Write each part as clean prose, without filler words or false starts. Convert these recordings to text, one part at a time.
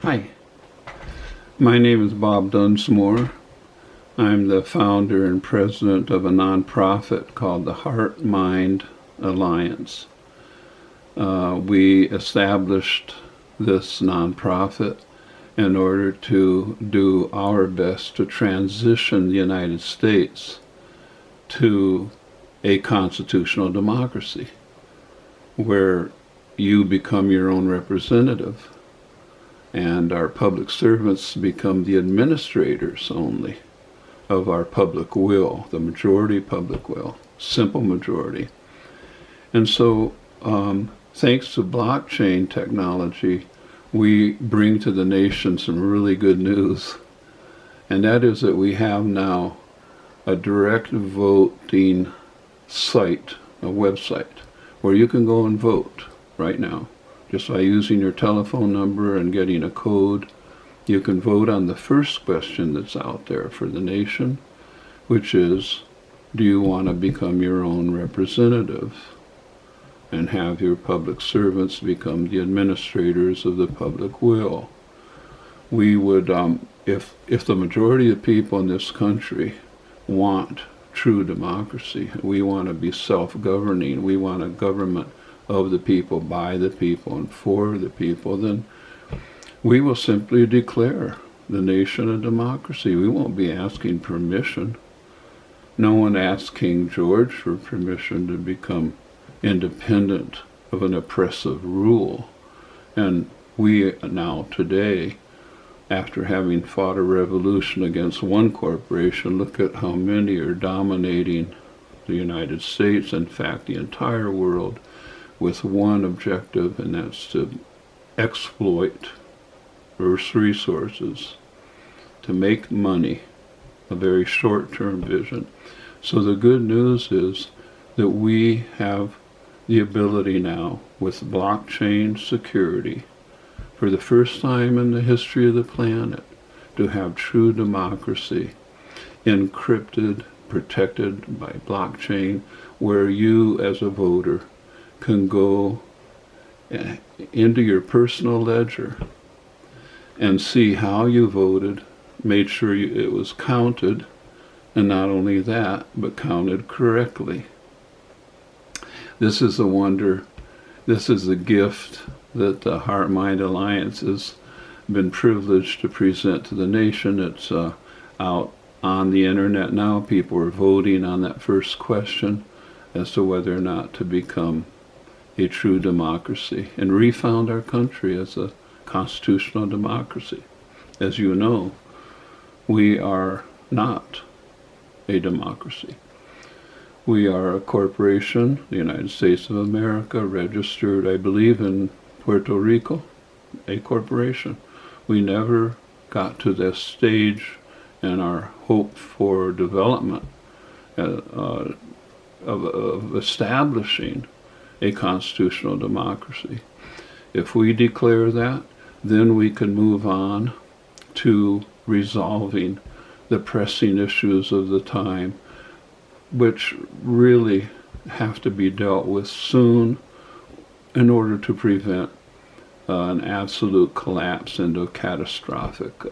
Hi, my name is Bob Dunsmore. I'm the founder and president of a nonprofit called the Heart Mind Alliance. We established this nonprofit in order to do our best to transition the United States to a constitutional democracy where you become your own representative and our public servants become the administrators only of our public will, the majority public will, simple majority. And so, thanks to blockchain technology, we bring to the nation some really good news. And that is that we have now a direct voting site, a website, where you can go and vote right now. Just by using your telephone number and getting a code, you can vote on the first question that's out there for the nation, which is, do you want to become your own representative and have your public servants become the administrators of the public will? We would, if the majority of people in this country want true democracy, we want to be self-governing, we want a government of the people, by the people, and for the people, then we will simply declare the nation a democracy. We won't be asking permission. No one asked King George for permission to become independent of an oppressive rule. And we now today, after having fought a revolution against one corporation, look at how many are dominating the United States, in fact the entire world, with one objective, and that's to exploit Earth's resources, to make money, a very short-term vision. So the good news is that we have the ability now, with blockchain security, for the first time in the history of the planet, to have true democracy, encrypted, protected by blockchain, where you as a voter can go into your personal ledger and see how you voted, made sure it was counted, and not only that, but counted correctly. This is a wonder. This is a gift that the Heart Mind Alliance has been privileged to present to the nation. It's out on the internet now. People are voting on that first question as to whether or not to become a true democracy and refound our country as a constitutional democracy. As you know, we are not a democracy. We are a corporation, the United States of America, registered, I believe, in Puerto Rico, a corporation. We never got to this stage in our hope for development of establishing a constitutional democracy. If we declare that, then we can move on to resolving the pressing issues of the time, which really have to be dealt with soon in order to prevent an absolute collapse into a catastrophic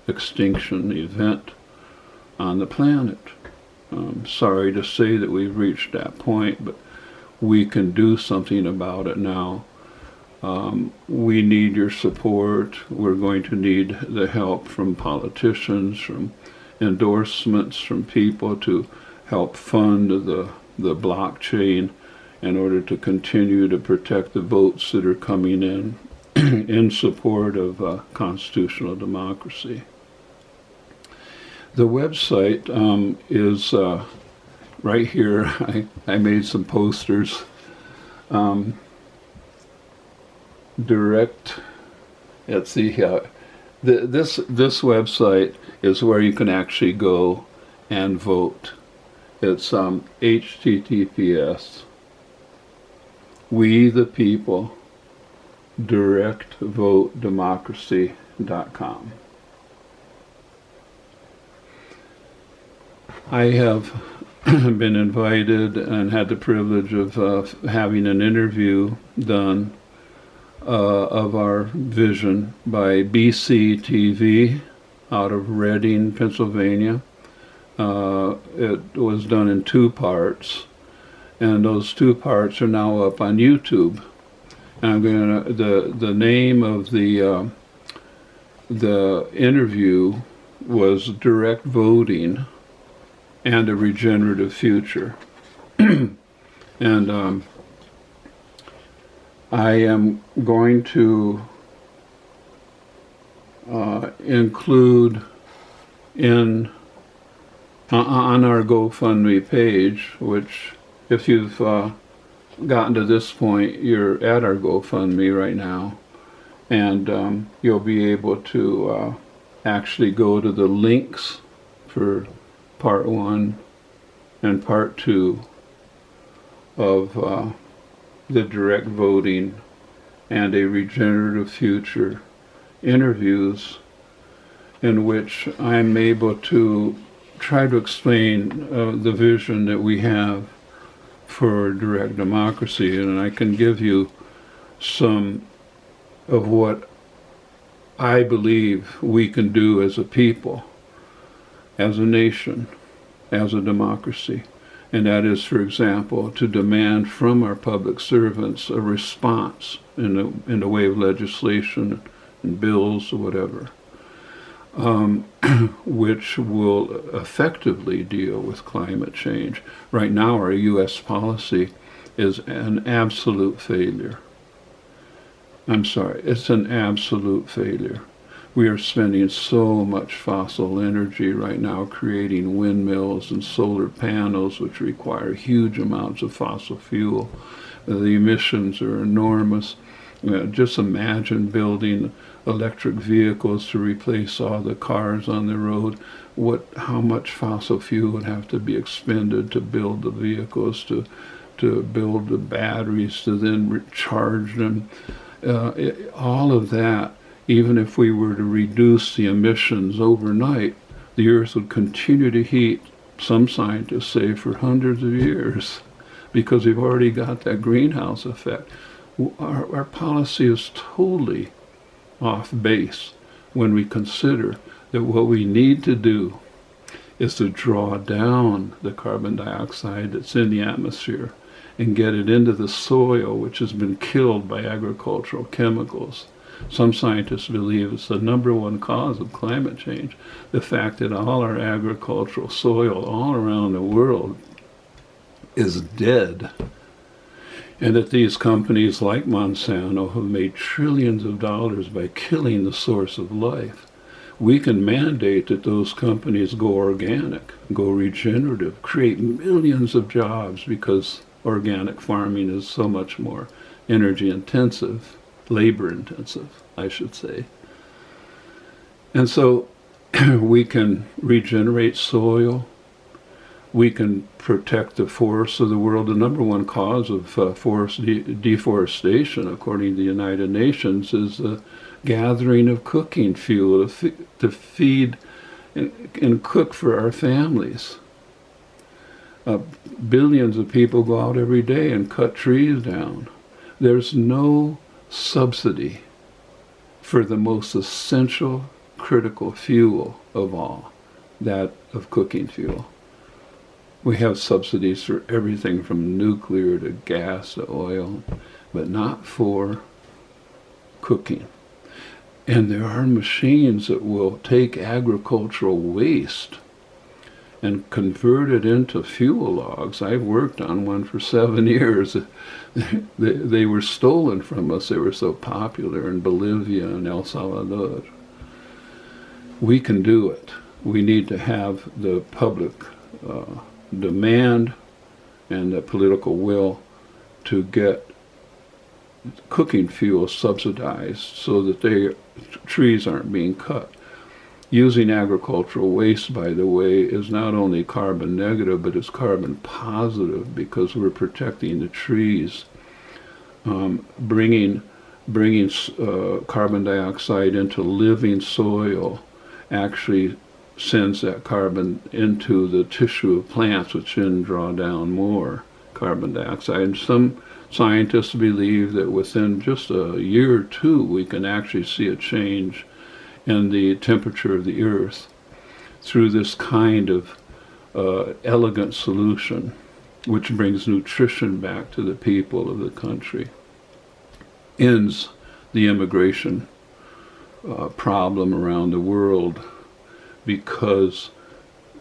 extinction event on the planet. I'm sorry to say that we've reached that point, but we can do something about it now. We need your support. We're going to need the help from politicians, from endorsements from people to help fund the blockchain in order to continue to protect the votes that are coming in support of constitutional democracy. The website is right here. I made some posters. Let's see here. This website is where you can actually go and vote. It's https we the people directvotedemocracy.com. I have been invited and had the privilege of having an interview done of our vision by BCTV out of Reading, Pennsylvania. It was done in 2 parts, and those 2 parts are now up on YouTube. And I'm going to the name of the interview was Direct Voting and a Regenerative Future. And I am going to include on our GoFundMe page, which if you've gotten to this point, you're at our GoFundMe right now, and you'll be able to actually go to the links for part 1 and part 2 of the Direct Voting and a Regenerative Future interviews, in which I'm able to try to explain the vision that we have for direct democracy, and I can give you some of what I believe we can do as a people, as a nation, as a democracy. And that is, for example, to demand from our public servants a response in the way of legislation and bills or whatever, which will effectively deal with climate change. Right now, our U.S. policy is an absolute failure. I'm sorry, it's an absolute failure. We are spending so much fossil energy right now creating windmills and solar panels, which require huge amounts of fossil fuel. The emissions are enormous. Just imagine building electric vehicles to replace all the cars on the road. How much fossil fuel would have to be expended to build the vehicles, to build the batteries, to then recharge them. All of that, even if we were to reduce the emissions overnight, the Earth would continue to heat, some scientists say, for hundreds of years, because we've already got that greenhouse effect. Our policy is totally off base when we consider that what we need to do is to draw down the carbon dioxide that's in the atmosphere and get it into the soil, which has been killed by agricultural chemicals. Some scientists believe it's the #1 cause of climate change, the fact that all our agricultural soil all around the world is dead, and that these companies like Monsanto have made trillions of dollars by killing the source of life. We can mandate that those companies go organic, go regenerative, create millions of jobs, because organic farming is so much more energy intensive, labor intensive, I should say. And so we can regenerate soil, we can protect the forests of the world. The #1 cause of forest deforestation, according to the United Nations, is the gathering of cooking fuel to feed and cook for our families. Billions of people go out every day and cut trees down. There's no subsidy for the most essential, critical fuel of all, that of cooking fuel. We have subsidies for everything from nuclear to gas to oil, but not for cooking. And there are machines that will take agricultural waste and convert it into fuel logs. I've worked on one for 7 years. They were stolen from us. They were so popular in Bolivia and El Salvador. We can do it. We need to have the public demand and the political will to get cooking fuel subsidized so that trees aren't being cut. Using agricultural waste, by the way, is not only carbon negative, but it's carbon positive, because we're protecting the trees. Bringing carbon dioxide into living soil actually sends that carbon into the tissue of plants, which then draw down more carbon dioxide. And Scientists believe that within just a year or two, we can actually see a change in the temperature of the earth through this kind of elegant solution, which brings nutrition back to the people of the country, ends the immigration problem around the world, because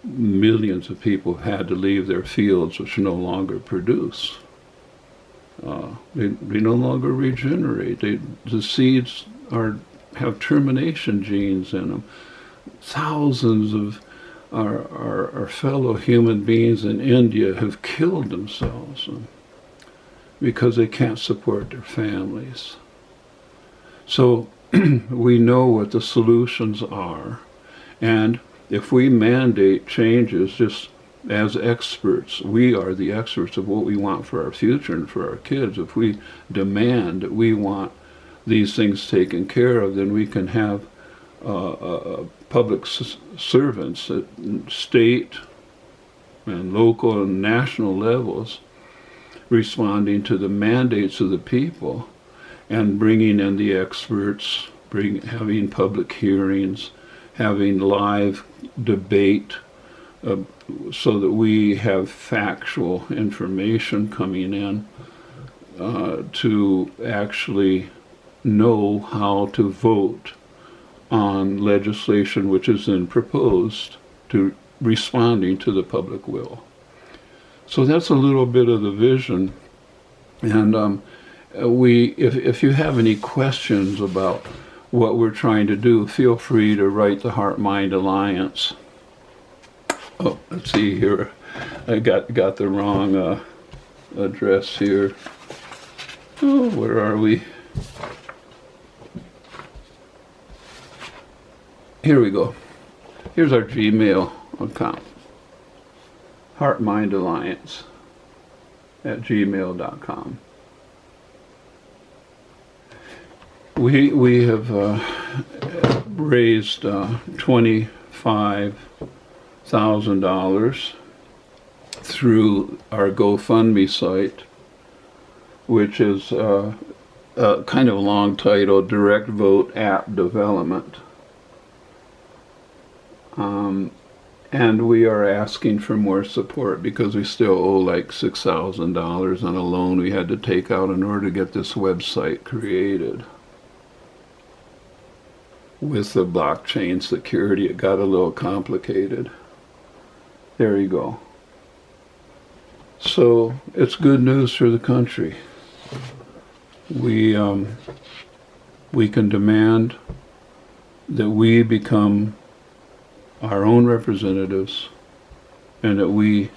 millions of people have had to leave their fields, which no longer produce. They no longer regenerate. The seeds have termination genes in them. Thousands of our fellow human beings in India have killed themselves because they can't support their families. So we know what the solutions are, and if we mandate changes, just as experts, we are the experts of what we want for our future and for our kids. If we demand that we want these things taken care of, then we can have public servants at state and local and national levels responding to the mandates of the people and bringing in the experts, having public hearings, having live debate, so that we have factual information coming in to actually know how to vote on legislation which is then proposed to responding to the public will. So that's a little bit of the vision. And if you have any questions about what we're trying to do, feel free to write the Heart Mind Alliance. Oh, let's see here. I got the wrong address here. Oh, where are we? Here we go. Here's our Gmail account. heartmindalliance@gmail.com. We have raised $25,000 through our GoFundMe site, which is a kind of a long title, Direct Vote App Development. And we are asking for more support because we still owe like $6,000 on a loan we had to take out in order to get this website created. With the blockchain security, it got a little complicated. There you go. So it's good news for the country. We can demand that we become our own representatives and that we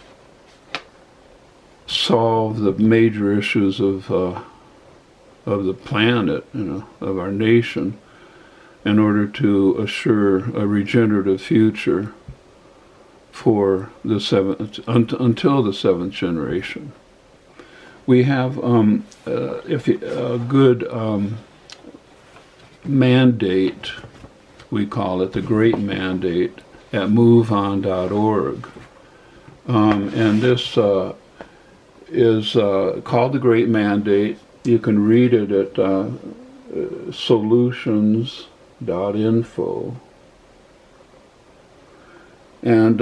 solve the major issues of the planet, of our nation, in order to assure a regenerative future for the until the seventh generation. We have a good mandate, we call it the Great Mandate, at moveon.org. And this is called the Great Mandate. You can read it at solutions.info. And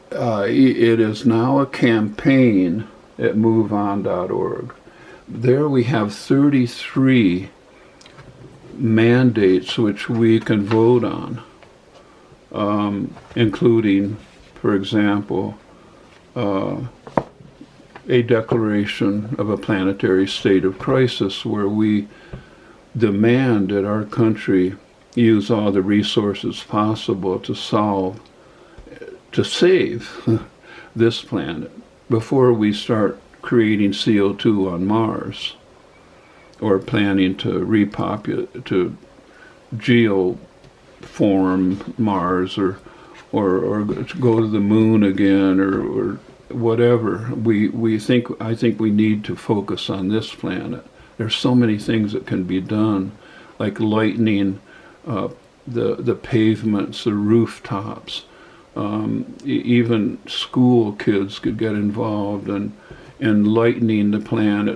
it is now a campaign at moveon.org. There we have 33 mandates which we can vote on, including, for example, a declaration of a planetary state of crisis where we demand that our country use all the resources possible to save this planet before we start creating CO2 on Mars or planning to repopulate, to geoform Mars or go to the moon again or whatever. I think we need to focus on this planet. There's so many things that can be done, like lightening the pavements, the rooftops. Even school kids could get involved enlightening the planet